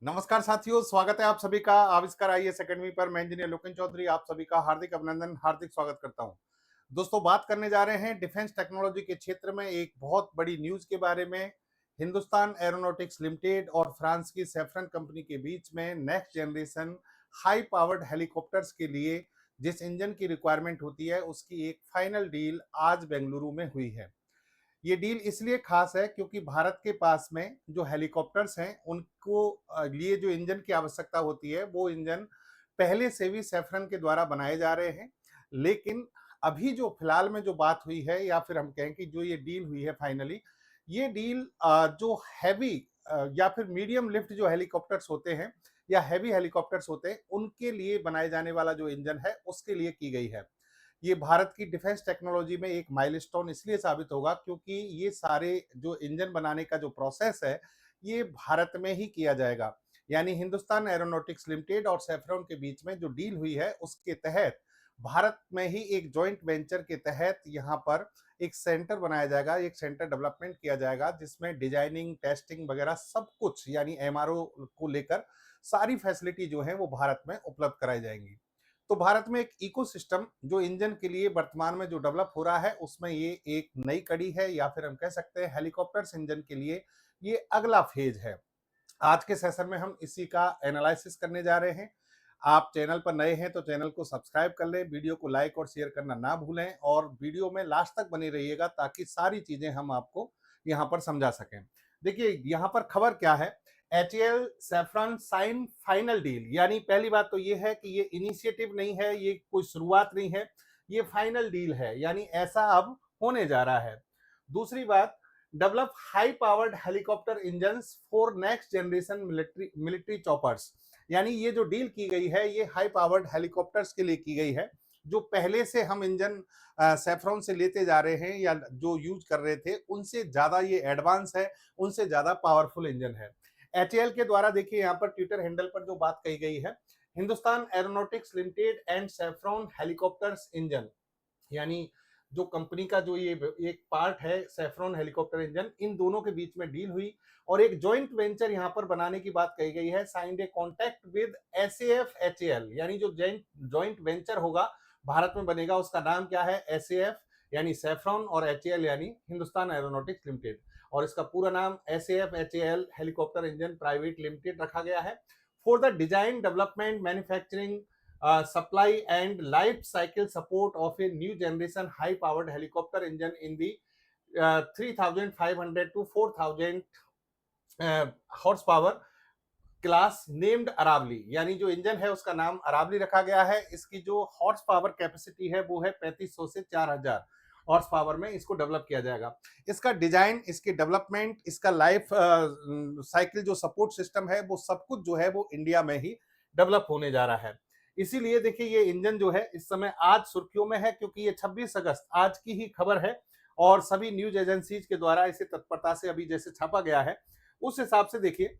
नमस्कार साथियों, स्वागत है आप सभी का आविष्कार आईएएस एकेडमी पर। मैं इंजीनियर लोकेन चौधरी आप सभी का हार्दिक अभिनंदन, हार्दिक स्वागत करता हूं। दोस्तों, बात करने जा रहे हैं डिफेंस टेक्नोलॉजी के क्षेत्र में एक बहुत बड़ी न्यूज के बारे में। हिंदुस्तान एरोनॉटिक्स लिमिटेड और फ्रांस की सैफरन कंपनी के बीच में next generation high powered helicopters के लिए जिस इंजन की रिक्वायरमेंट होती है उसकी एक फाइनल डील आज बेंगलुरु में हुई है। ये डील इसलिए खास है क्योंकि भारत के पास में जो हेलीकॉप्टर्स हैं उनको लिए जो इंजन की आवश्यकता होती है वो इंजन पहले से भी सैफरन के द्वारा बनाए जा रहे हैं। लेकिन अभी जो फिलहाल में जो बात हुई है या फिर हम कहें कि जो ये डील हुई है फाइनली, ये डील जो हैवी या फिर मीडियम लिफ्ट जो हेलीकॉप्टर्स होते हैं या हैवी हेलीकॉप्टर्स होते हैं उनके लिए बनाए जाने वाला जो इंजन है उसके लिए की गई है। ये भारत की डिफेंस टेक्नोलॉजी में एक माइलस्टोन इसलिए साबित होगा क्योंकि ये सारे जो इंजन बनाने का जो प्रोसेस है ये भारत में ही किया जाएगा। यानी हिंदुस्तान एरोनॉटिक्स लिमिटेड और सैफरॉन के बीच में जो डील हुई है उसके तहत भारत में ही एक जॉइंट वेंचर के तहत यहाँ पर एक सेंटर बनाया जाएगा, एक सेंटर डेवलपमेंट किया जाएगा जिसमें डिजाइनिंग, टेस्टिंग वगैरह सब कुछ यानी एमआरओ को लेकर सारी फैसिलिटी जो है वो भारत में उपलब्ध कराई जाएंगी। तो भारत में एक इकोसिस्टम जो इंजन के लिए वर्तमान में जो डेवलप हो रहा है उसमें ये एक नई कड़ी है या फिर हम कह सकते हैं हेलीकॉप्टर्स इंजन के लिए ये अगला फेज है। आज के सेशन में हम इसी का एनालिसिस करने जा रहे हैं। आप चैनल पर नए हैं तो चैनल को सब्सक्राइब कर लें, वीडियो को लाइक और शेयर करना ना भूलें और वीडियो में लास्ट तक बने रहिएगा ताकि सारी चीजें हम आपको यहाँ पर समझा सकें। देखिए यहाँ पर खबर क्या है, HAL Safran sign final deal. यानी पहली बात तो ये है कि ये इनिशिएटिव नहीं है, ये कोई शुरुआत नहीं है, ये फाइनल डील है, यानी ऐसा अब होने जा रहा है। दूसरी बात, develop high powered helicopter engine for next generation military choppers. यानी ये जो डील की गई है ये हाई पावर्ड हेलीकॉप्टर्स के लिए की गई है। जो पहले से हम इंजन सैफरॉन से लेते जा रहे हैं या जो यूज कर रहे थे उनसे ज्यादा ये एडवांस है, उनसे ज्यादा पावरफुल इंजन है। एचएएल के द्वारा देखिए यहाँ पर ट्विटर हैंडल पर जो बात कही गई है, Hindustan aeronautics limited and saffron helicopters engine, यानी जो कंपनी का जो ये एक पार्ट है सैफरॉन हेलीकॉप्टर इंजन, इन दोनों के बीच में डील हुई और एक जॉइंट वेंचर यहाँ पर बनाने की बात कही गई है। Signed a contract with SAF HAL, यानी जो जॉइंट वेंचर होगा भारत में बनेगा उसका नाम क्या है, एसएएफ यानी सैफरॉन और एचएएल यानी हिंदुस्तान एरोनॉटिक्स लिमिटेड, और इसका पूरा नाम SAF HAL helicopter engine private limited रखा गया है। For the design development manufacturing supply and life cycle support of a new generation high powered helicopter engine in the 3500 to 4000 horsepower class named Aravalli. यानी जो engine है उसका नाम अरावली रखा गया है। इसकी जो हॉर्स पावर कैपेसिटी है वो है 3500 से 4000 हॉर्स पावर में इसको डेवलप किया जाएगा। इसका डिजाइन, इसकी डेवलपमेंट, इसका लाइफ साइकिल जो सपोर्ट सिस्टम है वो सब कुछ जो है वो इंडिया में ही डेवलप होने जा रहा है। इसीलिए देखिए ये इंजन जो है इस समय आज सुर्खियों में है क्योंकि ये 26 अगस्त आज की ही खबर है और सभी न्यूज एजेंसीज के द्वारा इसे तत्परता से अभी जैसे छापा गया है उस हिसाब से देखिए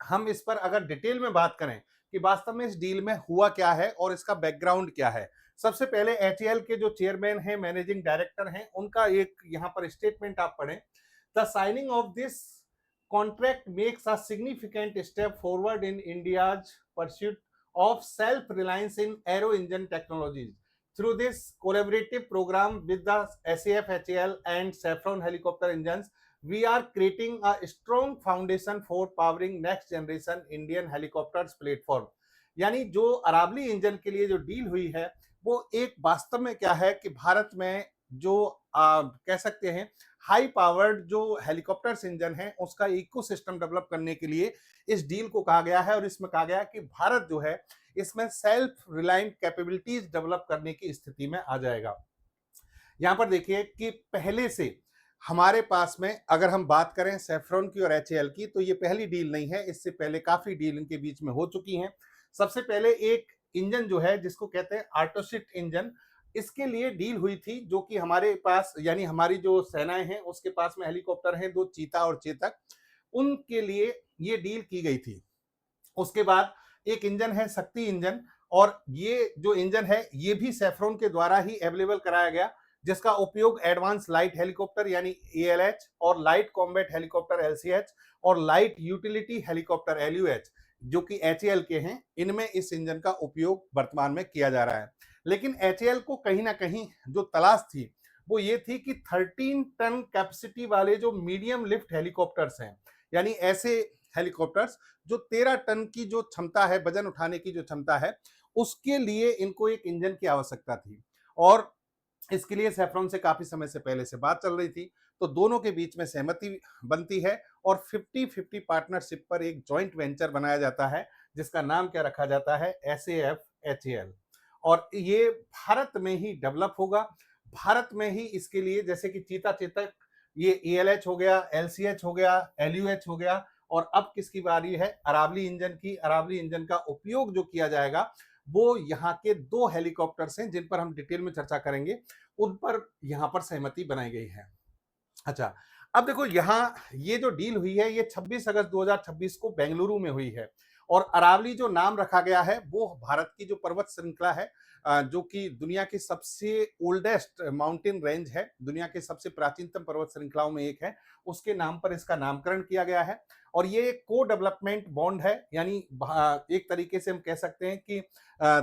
हम इस पर अगर डिटेल में बात करें कि वास्तव में इस डील में हुआ क्या है और इसका बैकग्राउंड क्या है। सबसे पहले एचएएल के जो चेयरमैन हैं, मैनेजिंग डायरेक्टर हैं, उनका एक यहाँ पर स्टेटमेंट आप पढ़ें। The signing off this contract makes a significant step forward in India's pursuit of self-reliance in aero engine technologies. Through this collaborative program with the SAF, HAL and Safran helicopter engines, we are creating a strong foundation for powering next generation Indian helicopters platform. यानी जो Aravalli engine के लिए जो deal हुई है वो एक वास्तव में क्या है कि भारत में जो कह सकते हैं हाई पावर्ड जो हेलीकॉप्टर्स इंजन है उसका इकोसिस्टम डेवलप करने के लिए इस डील को कहा गया है और इसमें कहा गया है कि भारत जो है इसमें सेल्फ रिलायंट कैपेबिलिटीज डेवलप करने की स्थिति में आ जाएगा। यहां पर देखिए कि पहले से हमारे पास में अगर हम बात करें सैफरॉन की और एचएएल की तो ये पहली डील नहीं है, इससे पहले काफी डील इनके बीच में हो चुकी हैं। सबसे पहले एक इंजन जो है जिसको कहते हैं आर्टोसिट इंजन, इसके लिए डील हुई थी जो कि हमारे पास यानी हमारी जो सेनाएं हैं उसके पास में हेलीकॉप्टर हैं, दो चीता और चेतक, उनके लिए ये डील की गई थी। उसके बाद एक इंजन है शक्ति इंजन और ये जो इंजन है ये भी सैफरॉन के द्वारा ही अवेलेबल कराया गया जिसका उपयोग एडवांस लाइट हेलीकॉप्टर यानी एएलएच और लाइट कॉम्बैट हेलीकॉप्टर एलसीएच और लाइट यूटिलिटी हेलीकॉप्टर एलयूएच जो कि एचएएल के हैं, इनमें इस इंजन का उपयोग वर्तमान में किया जा रहा है। लेकिन एचएएल को कहीं ना कहीं जो तलाश थी वो ये थी कि 13 टन कैपेसिटी वाले जो मीडियम लिफ्ट हेलीकॉप्टर्स हैं, यानी ऐसे हेलीकॉप्टर्स जो 13 टन की जो क्षमता है, वजन उठाने की जो क्षमता है, उसके लिए इनको एक इंजन की आवश्यकता थी। और इसके लिए सैफरॉन से काफी समय से पहले से बात चल रही थी। तो दोनों के बीच में सहमति बनती है और 50-50 पार्टनरशिप पर एक जॉइंट वेंचर बनाया जाता है, जिसका नाम क्या रखा जाता है, एसएएफ एचएएल। और ये भारत में ही डेवलप होगा, भारत में ही इसके लिए, जैसे कि चीता चेतक, ये एएलएच हो गया, एलसीएच हो गया, एलयूएच हो गया, और अब किसकी बारी है, अरावली इंजन की। अरावली इंजन का उपयोग जो किया जाएगा वो यहाँ के 2 हेलीकॉप्टर्स हैं जिन पर हम डिटेल में चर्चा करेंगे, उन पर यहाँ पर सहमति बनाई गई है। अच्छा, अब देखो यहाँ ये जो डील हुई है ये 26 अगस्त 2026 को बेंगलुरु में हुई है। और अरावली जो नाम रखा गया है वो भारत की जो पर्वत श्रृंखला है, जो कि दुनिया की सबसे ओल्डेस्ट माउंटेन रेंज है, दुनिया के सबसे प्राचीनतम पर्वत श्रृंखलाओं में एक है, उसके नाम पर इसका नामकरण किया गया है। और ये को डेवलपमेंट बॉन्ड है, यानी एक तरीके से हम कह सकते हैं कि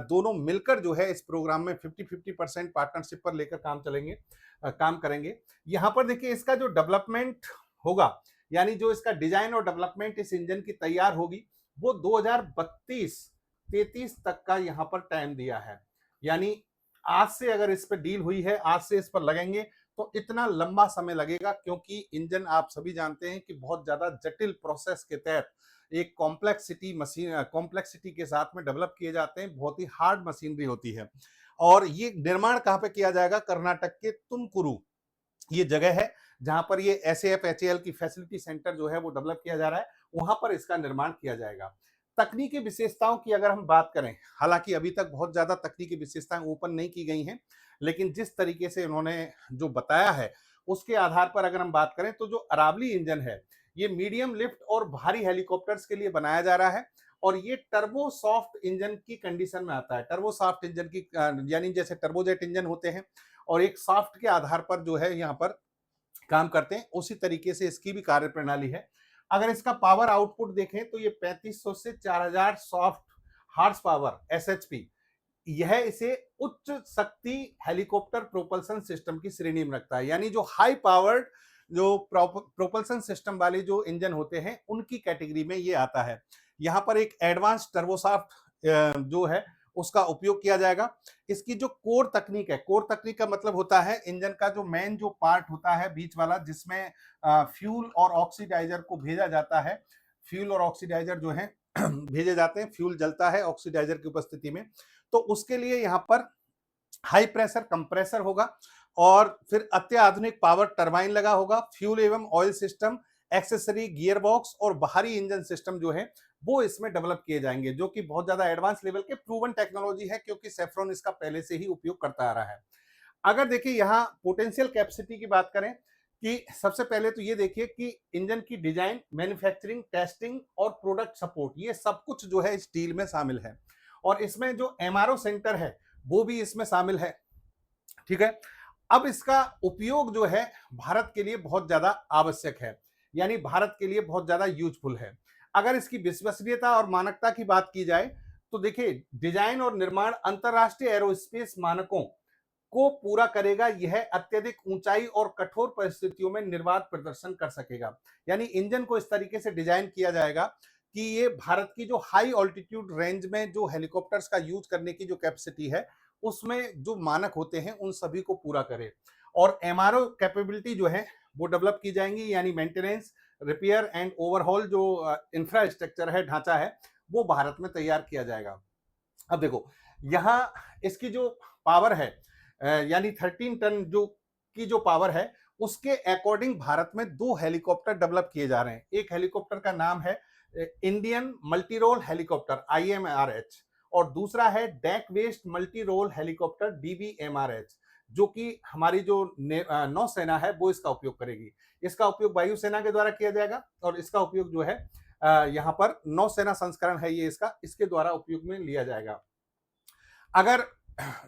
दोनों मिलकर जो है इस प्रोग्राम में 50-50% पार्टनरशिप पर लेकर काम करेंगे। यहाँ पर देखिए इसका जो डेवलपमेंट होगा, यानी जो इसका डिजाइन और डेवलपमेंट इस इंजन की तैयार होगी, वो 2032-33 तक का यहाँ पर टाइम दिया है। यानी आज से अगर इस पर डील हुई है, आज से इस पर लगेंगे तो इतना लंबा समय लगेगा, क्योंकि इंजन आप सभी जानते हैं कि बहुत ज्यादा जटिल प्रोसेस के तहत एक कॉम्प्लेक्सिटी के साथ में डेवलप किए जाते हैं, बहुत ही हार्ड मशीनरी होती है। और ये निर्माण कहाँ पे किया जाएगा, कर्नाटक के तुमकुरु ये जगह है जहां पर ये एसएएफ एचएएल की फैसिलिटी सेंटर जो है वो डेवलप किया जा रहा है, वहां पर इसका निर्माण किया जाएगा। तकनीकी विशेषताओं की अगर हम बात करें, हालांकि अभी तक बहुत ज्यादा तकनीकी विशेषताएं ओपन नहीं की गई हैं, लेकिन जिस तरीके से उन्होंने जो बताया है उसके आधार पर अगर हम बात करें तो जो अरावली इंजन है ये मीडियम लिफ्ट और भारी हेलीकॉप्टर्स के लिए बनाया जा रहा है। और ये टर्बो सॉफ्ट इंजन की कंडीशन में आता है। टर्बो सॉफ्ट इंजन की यानी जैसे टर्बोजेट इंजन होते हैं और एक सॉफ्ट के आधार पर जो है यहाँ पर काम करते हैं, उसी तरीके से इसकी भी कार्य प्रणाली है। अगर इसका पावर आउटपुट देखें तो ये 3500 से 4000 सॉफ्ट हार्स पावर एसएचपी, यह इसे उच्च शक्ति हेलीकॉप्टर प्रोपल्सन सिस्टम की श्रेणी में रखता है। यानी जो हाई पावर्ड जो प्रोपल्सन सिस्टम वाले जो इंजन होते हैं उनकी कैटेगरी में ये आता है। यहाँ पर एक एडवांस टर्बोसाफ्ट जो है उसका उपयोग किया जाएगा। इसकी जो कोर तकनीक है, कोर तकनीक का मतलब होता है इंजन का जो मेन जो पार्ट होता है बीच वाला, जिसमें फ्यूल और ऑक्सीडाइजर को भेजा जाता है। फ्यूल और ऑक्सीडाइजर जो है भेजे जाते हैं, फ्यूल जलता है ऑक्सीडाइजर की उपस्थिति में, तो उसके लिए यहाँ पर हाई प्रेशर कंप्रेसर होगा और फिर अत्याधुनिक पावर टरबाइन लगा होगा, फ्यूल एवं oil system, accessory gear box और बाहरी इंजन सिस्टम जो है वो इसमें डेवलप किए जाएंगे, जो कि बहुत ज्यादा एडवांस लेवल के प्रूवन टेक्नोलॉजी है, क्योंकि सेफ्रॉन इसका पहले से ही उपयोग करता आ रहा है। अगर देखिए यहाँ पोटेंशियल कैपेसिटी की बात करें कि सबसे पहले तो ये देखिए कि इंजन की डिजाइन, मैन्युफैक्चरिंग, टेस्टिंग और प्रोडक्ट सपोर्ट, ये सब कुछ जो है इस डील में शामिल है। और इसमें जो एमआरओ सेंटर है वो भी इसमें शामिल है। ठीक है, अब इसका उपयोग जो है भारत के लिए बहुत ज्यादा आवश्यक है, यानी भारत के लिए बहुत ज्यादा यूजफुल है। अगर इसकी विश्वसनीयता और मानकता की बात की जाए तो देखिए डिजाइन और निर्माण अंतरराष्ट्रीय एरोस्पेस मानकों को पूरा करेगा। यह अत्यधिक ऊंचाई और कठोर परिस्थितियों में निर्बाध प्रदर्शन कर सकेगा। यानी इंजन को इस तरीके से डिजाइन किया जाएगा कि ये भारत की जो हाई ऑल्टीट्यूड रेंज में जो हेलीकॉप्टर्स का यूज करने की जो कैपेसिटी है उसमें जो मानक होते हैं उन सभी को पूरा करे। और एमआरओ कैपेबिलिटी जो है वो डेवलप की जाएंगी, यानी मेंटेनेंस, रिपेयर एंड ओवरहॉल जो इंफ्रास्ट्रक्चर है, ढांचा है, वो भारत में तैयार किया जाएगा। अब देखो यहाँ इसकी जो पावर है, यानी 13 टन जो पावर है, उसके अकॉर्डिंग भारत में 2 हेलीकॉप्टर डेवलप किए जा रहे हैं। एक हेलीकॉप्टर का नाम है Indian multi role helicopter IMRH और दूसरा है deck based multi role helicopter DBMRH, जो कि हमारी जो नौसेना है वो इसका उपयोग करेगी। इसका उपयोग वायुसेना के द्वारा किया जाएगा और इसका उपयोग जो है यहाँ पर नौसेना संस्करण है ये इसके द्वारा उपयोग में लिया जाएगा। अगर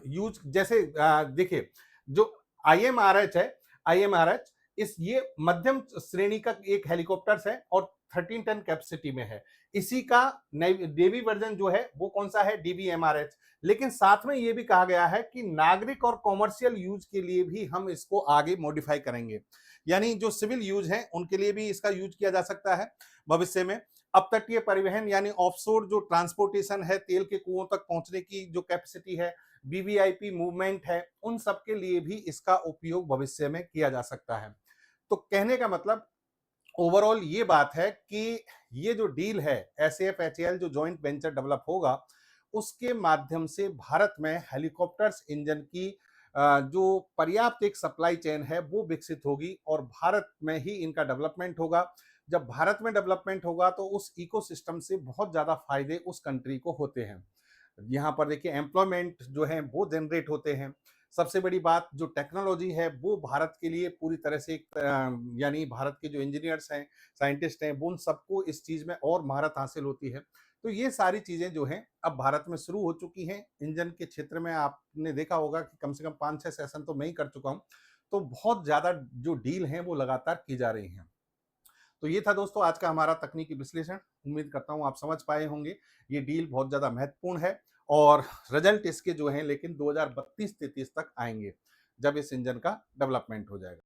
यूज जैसे देखिए जो IMRH है, IMRH ये मध्यम श्रेणी का एक हेलीकॉप्टर है और 13 टन कैपेसिटी में है। इसी का नेवी वर्जन जो है वो कौन सा है, DBMRH। लेकिन साथ में ये भी कहा गया है कि नागरिक और कॉमर्शियल यूज के लिए भी हम इसको आगे मॉडिफाई करेंगे, यानी जो सिविल यूज है उनके लिए भी इसका यूज किया जा सकता है भविष्य में। अपतटीय परिवहन यानी ऑफशोर जो ट्रांसपोर्टेशन है, तेल के कुओं तक पहुंचने की जो कैपेसिटी है, वीवीआईपी मूवमेंट है, उन सब के लिए भी इसका उपयोग भविष्य में किया जा सकता है। तो कहने का मतलब ओवरऑल ये बात है कि ये जो डील है, एसएएफ एचएएल जो जॉइंट वेंचर डेवलप होगा, उसके माध्यम से भारत में हेलीकॉप्टर्स इंजन की जो पर्याप्त एक सप्लाई चेन है वो विकसित होगी और भारत में ही इनका डेवलपमेंट होगा। जब भारत में डेवलपमेंट होगा तो उस इकोसिस्टम से बहुत ज्यादा फायदे उस कंट्री को होते हैं। यहाँ पर देखिए एम्प्लॉयमेंट जो है वो जनरेट होते हैं। सबसे बड़ी बात जो टेक्नोलॉजी है वो भारत के लिए पूरी तरह से यानी भारत के जो इंजीनियर्स हैं, साइंटिस्ट हैं, वो उन सबको इस चीज में और महारत हासिल होती है। तो ये सारी चीजें जो हैं अब भारत में शुरू हो चुकी हैं। इंजन के क्षेत्र में आपने देखा होगा कि कम से कम 5-6 सेशन तो मैं ही कर चुका हूँ। तो बहुत ज्यादा जो डील हैं वो लगातार की जा रही हैं। तो ये था दोस्तों आज का हमारा तकनीकी विश्लेषण। उम्मीद करता हूँ आप समझ पाए होंगे। ये डील बहुत ज़्यादा महत्वपूर्ण है और रिजल्ट इसके जो हैं लेकिन 2032-33 तक आएंगे, जब इस इंजन का डेवलपमेंट हो जाएगा।